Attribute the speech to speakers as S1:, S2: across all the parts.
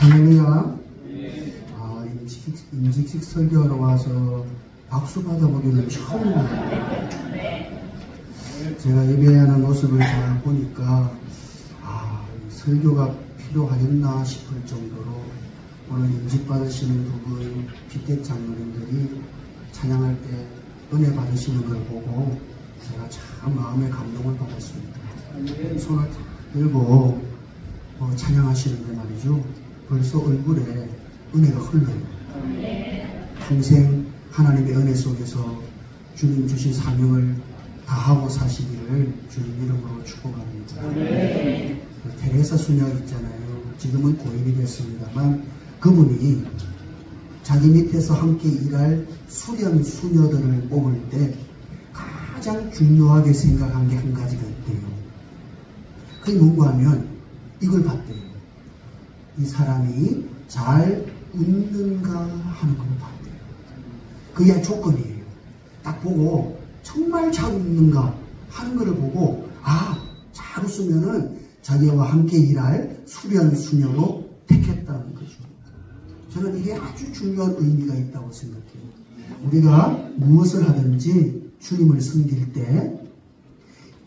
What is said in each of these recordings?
S1: 할렐루야. 임직식 설교하러 와서 박수 받아보기는 처음이에요. 제가 예배하는 모습을 잘 보니까 설교가 필요하겠나 싶을 정도로 오늘 임직받으시는 두 분 빗대 장로님들이 찬양할 때 은혜 받으시는 걸 보고 제가 참 마음에 감동을 받았습니다. 손을 들고 찬양하시는데 말이죠. 벌써 얼굴에 은혜가 흘러요. 평생 하나님의 은혜 속에서 주님 주신 사명을 다하고 사시기를 주님 이름으로 축복합니다. 테레사 수녀 있잖아요. 지금은 고인이 됐습니다만 그분이 자기 밑에서 함께 일할 수련 수녀들을 뽑을 때 가장 중요하게 생각한 게 한 가지가 있대요. 그게 뭔가 하면 이걸 봤대요. 이 사람이 잘 웃는가 하는 걸 봤대요. 그게 조건이에요. 딱 보고 정말 잘 웃는가 하는 것을 보고 잘 웃으면은 자기와 함께 일할 수련 수녀로 택했다는 거죠. 저는 이게 아주 중요한 의미가 있다고 생각해요. 우리가 무엇을 하든지 주님을 섬길 때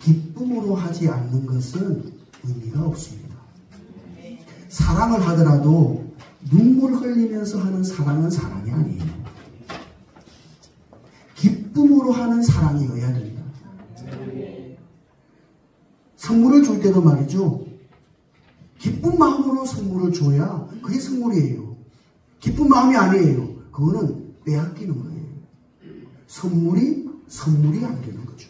S1: 기쁨으로 하지 않는 것은 의미가 없습니다. 사랑을 하더라도 눈물 흘리면서 하는 사랑은 사랑이 아니에요. 기쁨으로 하는 사랑이어야 된다. 선물을 줄 때도 말이죠. 기쁜 마음으로 선물을 줘야 그게 선물이에요. 기쁜 마음이 아니에요. 그거는 빼앗기는 거예요. 선물이 안 되는 거죠.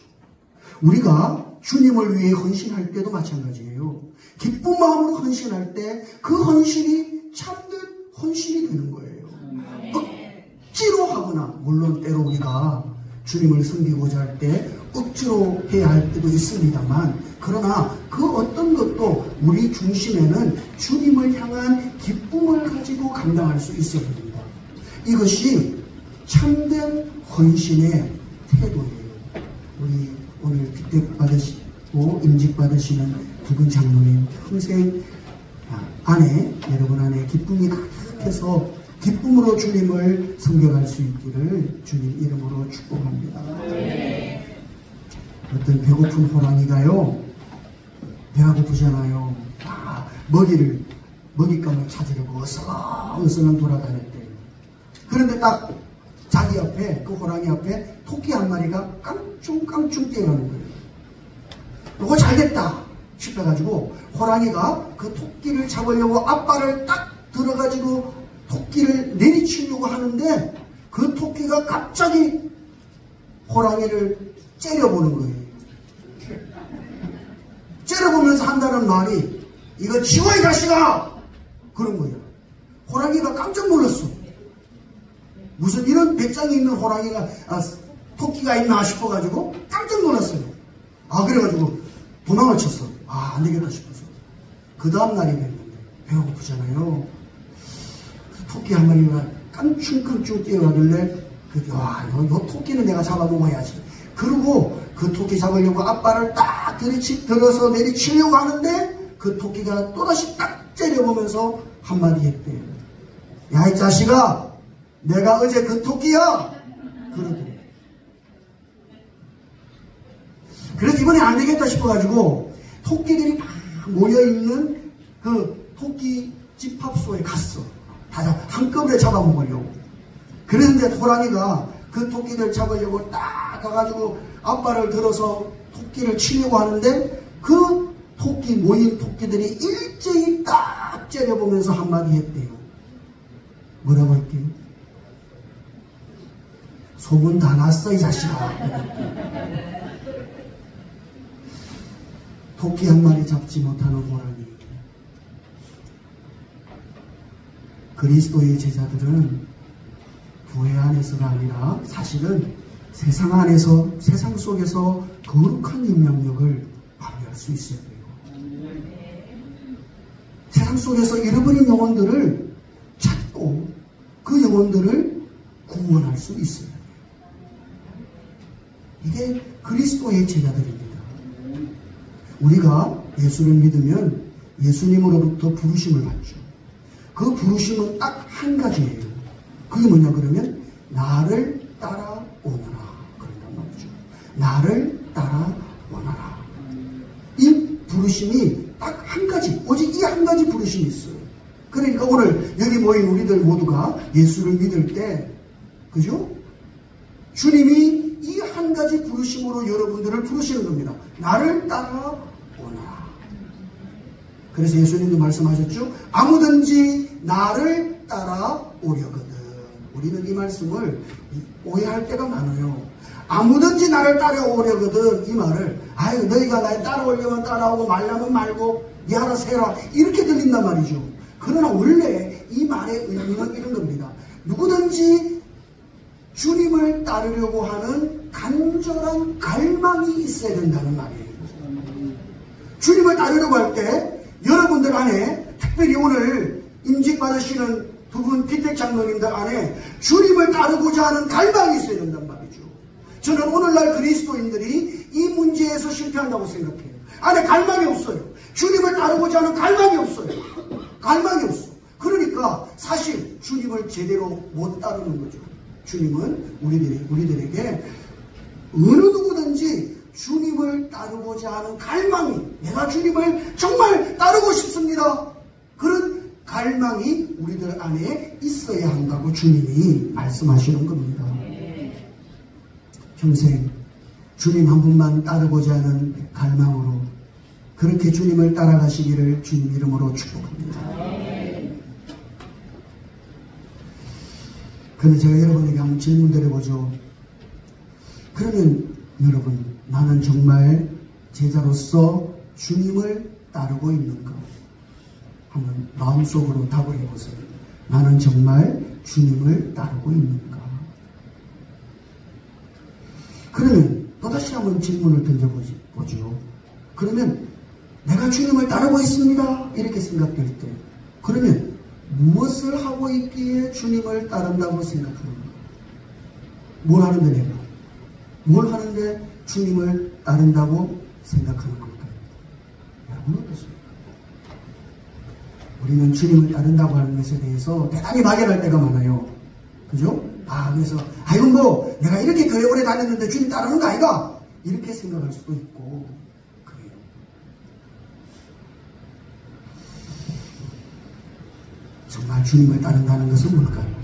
S1: 우리가 주님을 위해 헌신할 때도 마찬가지예요. 기쁜 마음으로 헌신할 때 그 헌신이 참된 헌신이 되는 거예요. 억지로 하거나, 물론 때로 우리가 주님을 섬기고자 할 때 억지로 해야 할 때도 있습니다만, 그러나 그 어떤 것도 우리 중심에는 주님을 향한 기쁨을 가지고 감당할 수 있어야 됩니다. 이것이 참된 헌신의 태도예요. 우리 오늘 빗대받으시고 임직받으시는 두 분 장로님 평생 여러분 안에 기쁨이 가득해서 기쁨으로 주님을 섬겨갈 수 있기를 주님 이름으로 축복합니다. 어떤 배고픈 호랑이가요, 배가 고프잖아요. 먹잇감을 찾으려고 어슬렁어슬렁 돌아다녔대요. 그런데 딱 자기 앞에, 그 호랑이 앞에 토끼 한 마리가 깡충깡충 뛰어가는 거예요. 이거 잘됐다 싶어가지고 호랑이가 그 토끼를 잡으려고 앞발을 딱 들어가지고 토끼를 내리치려고 하는데 그 토끼가 갑자기 호랑이를 째려보는 거예요. 째려보면서 한다는 말이 이거 치워 이 자식아! 그런 거예요. 호랑이가 깜짝 놀랐어. 무슨 이런 배짱이 있는 호랑이가 토끼가 있나 싶어가지고 깜짝 놀랐어요. 그래가지고 도망을 쳤어. 안 되겠다 싶어서. 그 다음 날이 됐는데 배가 고프잖아요. 토끼 한 마리가 깡충깡충 뛰어가길래 요 토끼는 내가 잡아먹어야지. 그리고 그 토끼 잡으려고 앞발을 딱 들어서 내리치려고 하는데 그 토끼가 또다시 딱 째려보면서 한마디 했대요. 야, 이 자식아, 내가 어제 그 토끼야! 그러더래요. 그래서 이번에 안 되겠다 싶어가지고 토끼들이 막 모여있는 그 토끼 집합소에 갔어. 다 한꺼번에 잡아먹으려고. 그런데 호랑이가 그 토끼들 잡으려고 딱 가가지고 앞발을 들어서 토끼를 치려고 하는데 그 토끼 모인 토끼들이 일제히 딱 째려보면서 한마디 했대요. 뭐라고 할게요? 소문 다 났어 이 자식아. 토끼 한 마리 잡지 못하는 호랑이. 그리스도의 제자들은 교회 안에서가 아니라 사실은 세상 안에서, 세상 속에서 거룩한 영향력을 발휘할 수 있어야 돼요. 세상 속에서 잃어버린 영혼들을 찾고 그 영혼들을 구원할 수 있어야 돼요. 이게 그리스도의 제자들입니다. 우리가 예수를 믿으면 예수님으로부터 부르심을 받죠. 그 부르심은 딱 한 가지예요. 그게 뭐냐 그러면 나를 따라오너라 그런단 말이죠. 나를 따라오너라. 이 부르심이 딱 한 가지, 오직 이 한 가지 부르심이 있어요. 그러니까 오늘 여기 모인 우리들 모두가 예수를 믿을 때, 그죠? 주님이 이 한 가지 부르심으로 여러분들을 부르시는 겁니다. 나를 따라오너라. 그래서 예수님도 말씀하셨죠. 아무든지 나를 따라오려거든. 우리는 이 말씀을 오해할 때가 많아요. 아무든지 나를 따라오려거든 이 말을 아유 너희가 날 따라오려면 따라오고 말려면 말고 네 알아서 해라 이렇게 들린단 말이죠. 그러나 원래 이 말의 의미는 이런 겁니다. 누구든지 주님을 따르려고 하는 간절한 갈망이 있어야 된다는 말이에요. 주님을 따르려고 할 때 여러분들 안에 특별히 오늘 임직 받으시는 두 분 피택 장로님들 안에 주님을 따르고자 하는 갈망이 있어야 된단 말이죠. 저는 오늘날 그리스도인들이 이 문제에서 실패한다고 생각해요. 안에 갈망이 없어요. 주님을 따르고자 하는 갈망이 없어요. 갈망이 없어. 그러니까 사실 주님을 제대로 못 따르는 거죠. 주님은 우리들에게 어느 누구든지 주님을 따르고자 하는 갈망이 내가 주님을 정말 따르고 싶습니다. 그런 갈망이 우리들 안에 있어야 한다고 주님이 말씀하시는 겁니다. 평생 주님 한 분만 따르고자 하는 갈망으로 그렇게 주님을 따라가시기를 주님 이름으로 축복합니다. 그런데 제가 여러분에게 한번 질문 드려보죠. 그러면 여러분 나는 정말 제자로서 주님을 따르고 있는가? 한번 마음속으로 답을 해보세요. 나는 정말 주님을 따르고 있는가? 그러면 또다시 한번 질문을 던져보죠. 그러면 내가 주님을 따르고 있습니다. 이렇게 생각될 때 그러면 무엇을 하고 있기에 주님을 따른다고 생각하는가? 뭘 하는데 내가? 뭘 하는데 주님을 따른다고 생각하는 걸까요? 여러분 어떻습니까? 우리는 주님을 따른다고 하는 것에 대해서 대단히 막연할 때가 많아요. 그죠? 그래서 이건 뭐 내가 이렇게 교회 오래 다녔는데 주님 따르는 거 아이가? 이렇게 생각할 수도 있고 그래요. 정말 주님을 따른다는 것은 뭘까요?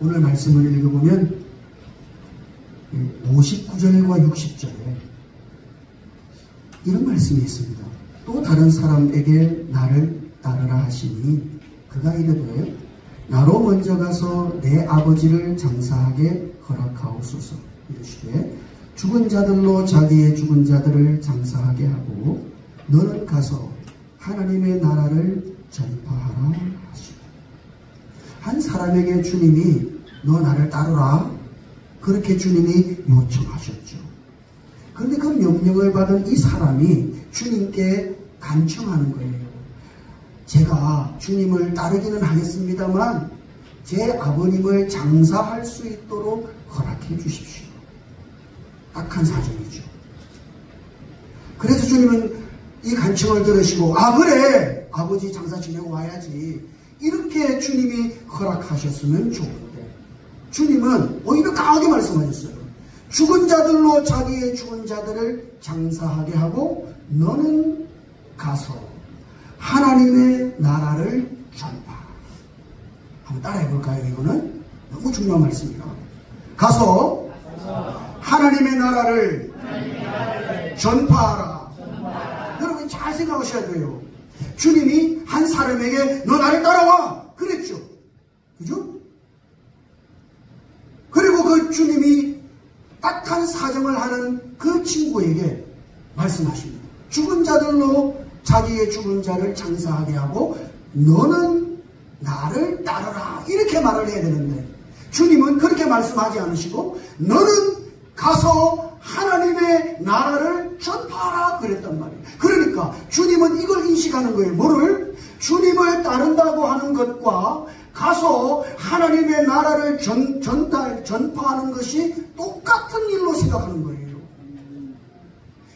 S1: 오늘 말씀을 읽어보면 59절과 60절에 이런 말씀이 있습니다. 또 다른 사람에게 나를 따르라 하시니 그가 이르되 나로 먼저 가서 내 아버지를 장사하게 허락하옵소서. 이르시되 죽은 자들로 자기의 죽은 자들을 장사하게 하고 너는 가서 하나님의 나라를 전파하라 하시고 한 사람에게 주님이 너 나를 따르라 그렇게 주님이 요청하셨죠. 그런데 그 명령을 받은 이 사람이 주님께 간청하는 거예요. 제가 주님을 따르기는 하겠습니다만 제 아버님을 장사할 수 있도록 허락해 주십시오. 딱한 사정이죠. 그래서 주님은 이 간청을 들으시고 그래 아버지 장사 지내고 와야지 이렇게 주님이 허락하셨으면 좋은데 주님은 오히려 강하게 말씀하셨어요. 죽은 자들로 자기의 죽은 자들을 장사하게 하고 너는 가서 하나님의 나라를 전파하라. 한번 따라해볼까요? 이거는 너무 중요한 말씀입니다. 가서 하나님의 나라를 전파하라. 여러분 잘 생각하셔야 돼요. 주님이 한 사람에게 너 나를 따라와 그랬죠. 그죠? 그리고 그 주님이 딱한 사정을 하는 그 친구에게 말씀하십니다. 죽은 자들로 자기의 죽은 자를 장사하게 하고 너는 나를 따르라 이렇게 말을 해야 되는데 주님은 그렇게 말씀하지 않으시고 너는 가서 하나님의 나라를 전파하라 그랬단 말이에요. 그러니까 주님은 이걸 인식하는 거예요. 뭐를? 주님을 따른다고 하는 것과 가서 하나님의 나라를 전파하는 것이 똑같은 일로 생각하는 거예요.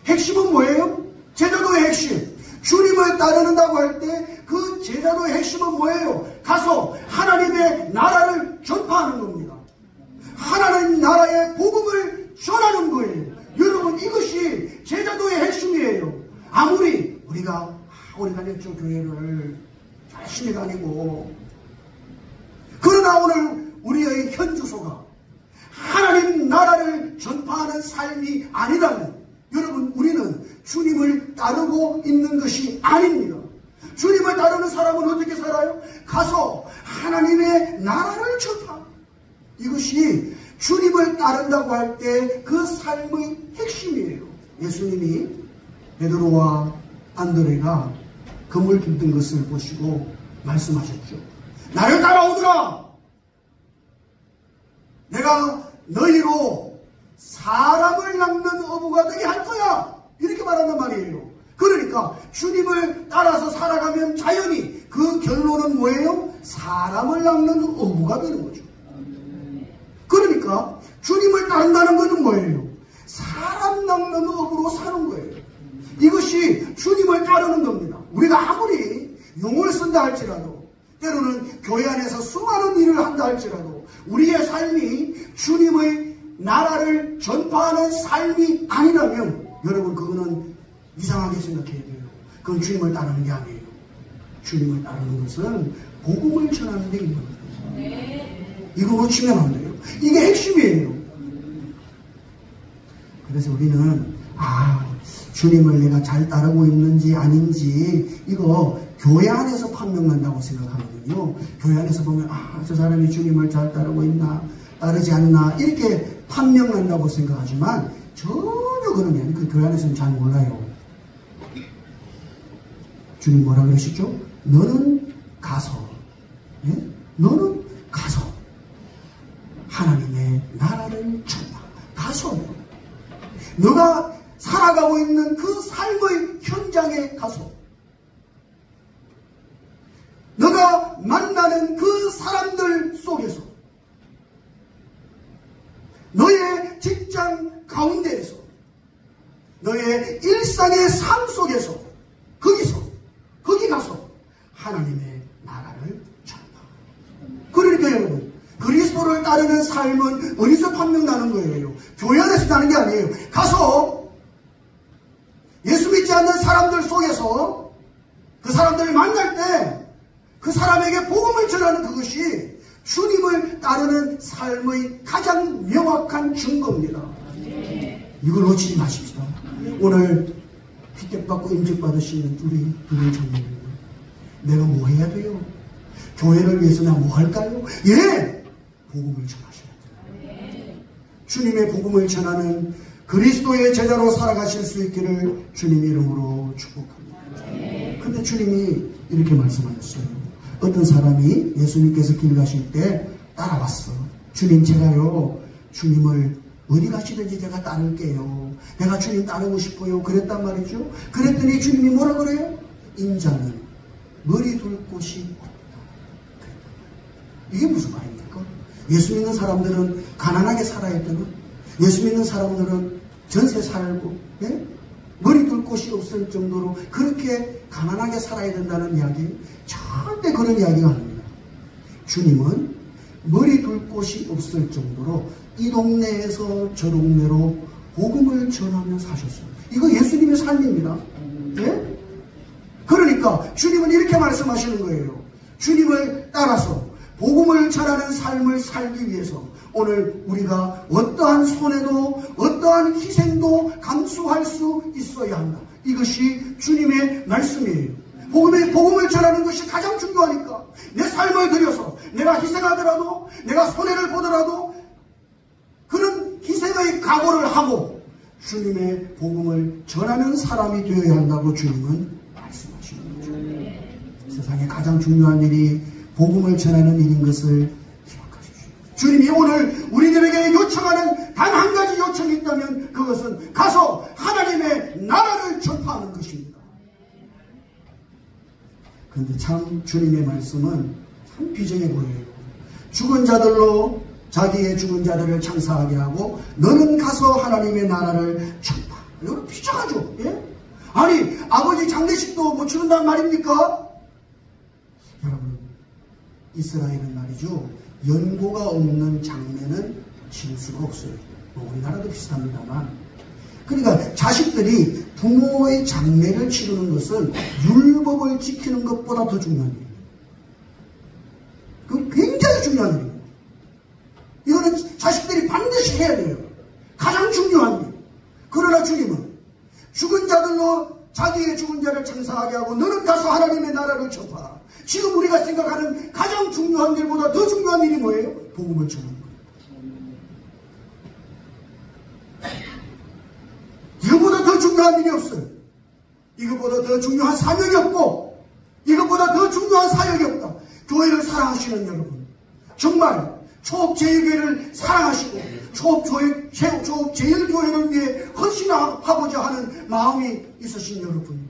S1: 핵심은 뭐예요? 제자도의 핵심. 주님을 주님을 따르는다고 할 때 그 제자도의 핵심은 뭐예요? 가서 하나님의 나라를 전파하는 겁니다. 하나님 나라의 복음을 전하는 거예요. 여러분, 이것이 제자도의 핵심이에요. 아무리 우리가 내쪽 교회를 열심히 다니고, 그러나 오늘 우리의 현주소가 하나님 나라를 전파하는 삶이 아니라면 여러분, 우리는 주님을 따르고 있는 것이 아닙니다. 주님을 따르는 사람은 어떻게 살아요? 가서 하나님의 나라를 전파. 이것이 주님을 따른다고 할 때 그 삶의 핵심이에요. 예수님이 베드로와 안드레가 그물 깃든 것을 보시고 말씀하셨죠. 나를 따라오더라. 내가 너희로 사람을 낚는 어부가 되게 할 거야. 이렇게 말한단 말이에요. 그러니까 주님을 따라서 살아가면 자연히 그 결론은 뭐예요? 사람을 낚는 어부가 되는 거죠. 그러니까 주님을 따른다는 것은 뭐예요? 사람 낚는 어부로 사는 거예요. 이것이 주님을 따르는 겁니다. 우리가 아무리 용을 쓴다 할지라도, 때로는 교회 안에서 수많은 일을 한다 할지라도 우리의 삶이 주님의 나라를 전파하는 삶이 아니라면 여러분, 그거는 이상하게 생각해야 돼요. 그건 주님을 따르는 게 아니에요. 주님을 따르는 것은 복음을 전하는 데 있는 거예요. 이거 놓치면 안 돼요. 이게 핵심이에요. 그래서 우리는 주님을 내가 잘 따르고 있는지 아닌지 이거 교회 안에서 판명난다고 생각하거든요. 교회 안에서 보면 저 사람이 주님을 잘 따르고 있나 따르지 않나 이렇게 판명난다고 생각하지만 전혀 그런 게 아니에요. 그 교회 안에서는 잘 몰라요. 주님 뭐라 그러시죠? 너는 가서, 너는 가서 하나님의 나라를 전파. 가서 너가 살아가고 있는 그 삶의 현장에 가서, 너가 만나는 그 사람들 속에서, 너의 직장 가운데에서, 너의 일상의 삶 속에서, 거기 가서 하나님의 나라를 전파. 그러니까 여러분, 그리스도를 따르는 삶은 어디서 판명나는 거예요? 교회 안에서 나는 게 아니에요. 가서 예수 믿지 않는 사람들 속에서 그 사람들을 만날 때 그 사람에게 복음을 전하는 그것이 주님을 따르는 삶의 가장 명확한 증거입니다. 이걸 놓치지 마십시오. 오늘 피택받고 임직받으신 우리 두분 청년들, 내가 뭐 해야 돼요? 교회를 위해서 내가 뭐 할까요? 복음을 전하셔야 돼요. 주님의 복음을 전하는 그리스도의 제자로 살아가실 수 있기를 주님의 이름으로 축복합니다. 근데 주님이 이렇게 말씀하셨어요. 어떤 사람이 예수님께서 길 가실 때 따라왔어. 주님, 제가요 주님을 어디 가시든지 제가 따를게요. 내가 주님 따르고 싶어요. 그랬단 말이죠. 그랬더니 주님이 뭐라 그래요? 인자는 머리 둘 곳이 없다. 이게 무슨 말입니까? 예수 믿는 사람들은 가난하게 살아야 되고, 예수 믿는 사람들은 전세 살고, 머리 둘 곳이 없을 정도로 그렇게 가난하게 살아야 된다는 이야기, 절대 그런 이야기가 아닙니다. 주님은 머리 둘 곳이 없을 정도로 이 동네에서 저 동네로 복음을 전하며 사셨어요. 이거 예수님의 삶입니다. 그러니까 주님은 이렇게 말씀하시는 거예요. 주님을 따라서 복음을 전하는 삶을 살기 위해서 오늘 우리가 어떠한 손해도 어떠한 희생도 감수할 수 있어야 한다. 이것이 주님의 말씀이에요. 복음을 전하는 것이 가장 중요하니까 내 삶을 들여서 내가 희생하더라도, 내가 손해를 보더라도 그런 희생의 각오를 하고 주님의 복음을 전하는 사람이 되어야 한다고 주님은 말씀하시는 거죠. 세상에 가장 중요한 일이 복음을 전하는 일인 것을 기억하십시오. 주님이 오늘 우리들에게 요청하는 단 한 가지 요청이 있다면 그것은 가서 하나님의 나라를 전파하는 것입니다. 그런데 참 주님의 말씀은 참 비정해 보여요. 죽은 자들로 자기의 죽은 자들을 창사하게 하고 너는 가서 하나님의 나라를 전파. 이거 비정하죠. 아니 아버지 장례식도 못 치른단 말입니까? 여러분, 이스라엘은 말이죠, 연고가 없는 장례는 치를 수가 없어요. 뭐 우리나라도 비슷합니다만. 그러니까 자식들이 부모의 장례를 치르는 것은 율법을 지키는 것보다 더 중요한 일이에요. 그건 굉장히 중요한 일이에요. 이거는 자식들이 반드시 해야 돼요. 가장 중요한 일. 그러나 주님은 죽은 자들로 자기의 죽은 자를 장사하게 하고 너는 가서 하나님의 나라를 전파하라. 지금 우리가 생각하는 가장 중요한 일보다 더 중요한 일이 뭐예요? 복음을 전하는 거예요. 이것보다 더 중요한 일이 없어요. 이것보다 더 중요한 사명이 없고 이것보다 더 중요한 사역이 없다. 교회를 사랑하시는 여러분, 정말 초업제일교회를 사랑하시고 초업제일교회를 위해 헌신하고자 하는 마음이 있으신 여러분,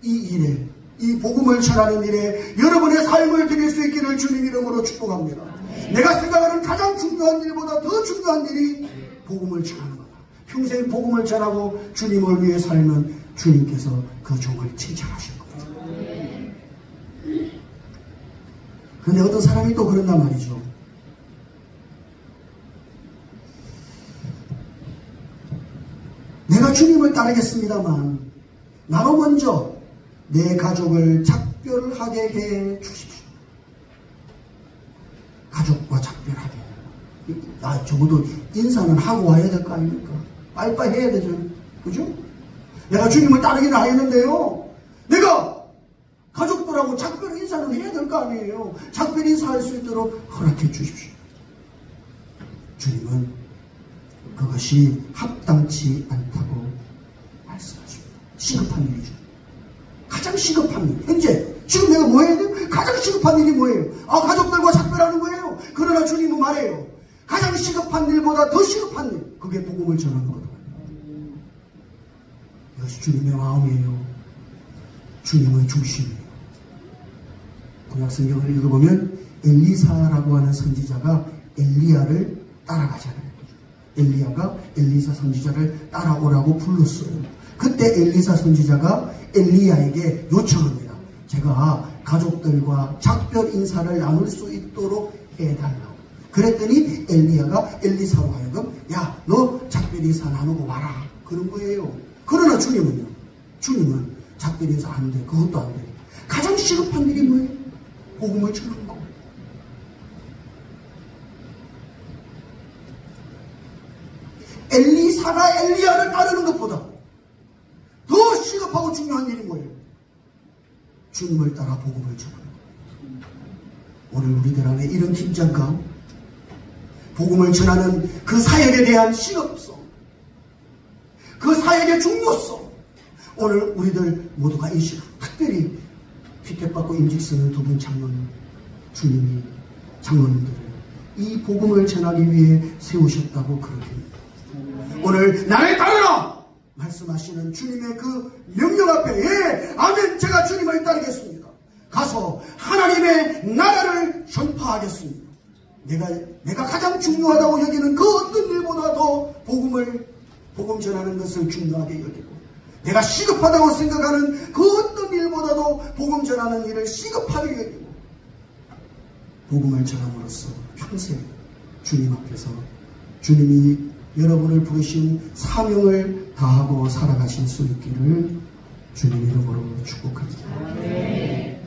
S1: 이 일에, 이 복음을 전하는 일에 여러분의 삶을 드릴 수 있기를 주님 이름으로 축복합니다. 내가 생각하는 가장 중요한 일보다 더 중요한 일이 복음을 전하는 거다. 평생 복음을 전하고 주님을 위해 살면 주님께서 그 종을 칭찬하실 겁니다. 그런데 어떤 사람이 또 그런단 말이죠. 내가 주님을 따르겠습니다만 나로 먼저 내 가족을 작별하게 해 주십시오. 가족과 작별하게. 적어도 인사는 하고 와야 될 거 아닙니까? 빠이빠이 해야 되죠. 그죠? 내가 주님을 따르기는 하겠는데요, 내가 가족들하고 작별 인사는 해야 될 거 아니에요. 작별 인사할 수 있도록 허락해 주십시오. 주님은 그것이 합당치 않다고 말씀하십니다. 시급한 일이죠. 가장 시급한 일. 현재 지금 내가 뭐 해야 돼요? 가장 시급한 일이 뭐예요? 가족들과 작별하는 거예요. 그러나 주님은 말해요. 가장 시급한 일보다 더 시급한 일, 그게 복음을 전하는 거다. 이것이 주님의 마음이에요. 주님의 중심이에요. 구약 성경을 읽어보면 엘리사라고 하는 선지자가 엘리야를 따라가잖아요. 엘리야가 엘리사 선지자를 따라오라고 불렀어요. 그때 엘리사 선지자가 엘리야에게 요청합니다. 제가 가족들과 작별 인사를 나눌 수 있도록 해달라고. 그랬더니 엘리야가 엘리사로 하여금 야, 너 작별 인사 나누고 와라, 그런 거예요. 그러나 주님은요, 주님은 작별 인사 안 돼. 그것도 안 돼. 가장 시급한 일이 뭐예요? 복음을 전하는 거. 엘리사가 엘리야를 따르는 것보다 더 시급하고 중요한 일이 뭐예요? 주님을 따라 복음을 전하는 것. 오늘 우리들 안에 이런 긴장감, 복음을 전하는 그 사역에 대한 시급성, 그 사역의 중요성, 오늘 우리들 모두가 인식하고, 특별히 피켓받고 임직 쓰는 두 분 장로님, 주님이 장로님들을 이 복음을 전하기 위해 세우셨다고 그렇게 오늘 나를 따르라 말씀하시는 주님의 그 명령 앞에, 예, 아멘, 제가 주님을 따르겠습니다. 가서 하나님의 나라를 전파하겠습니다. 내가 가장 중요하다고 여기는 그 어떤 일보다 더 복음 전하는 것을 중요하게 여기고, 내가 시급하다고 생각하는 그 어떤 일보다도 복음 전하는 일을 시급하게 여기고, 복음을 전함으로써 평생 주님 앞에서 주님이 여러분을 부르신 사명을 다하고 살아가실 수 있기를 주님 이름으로 축복합니다.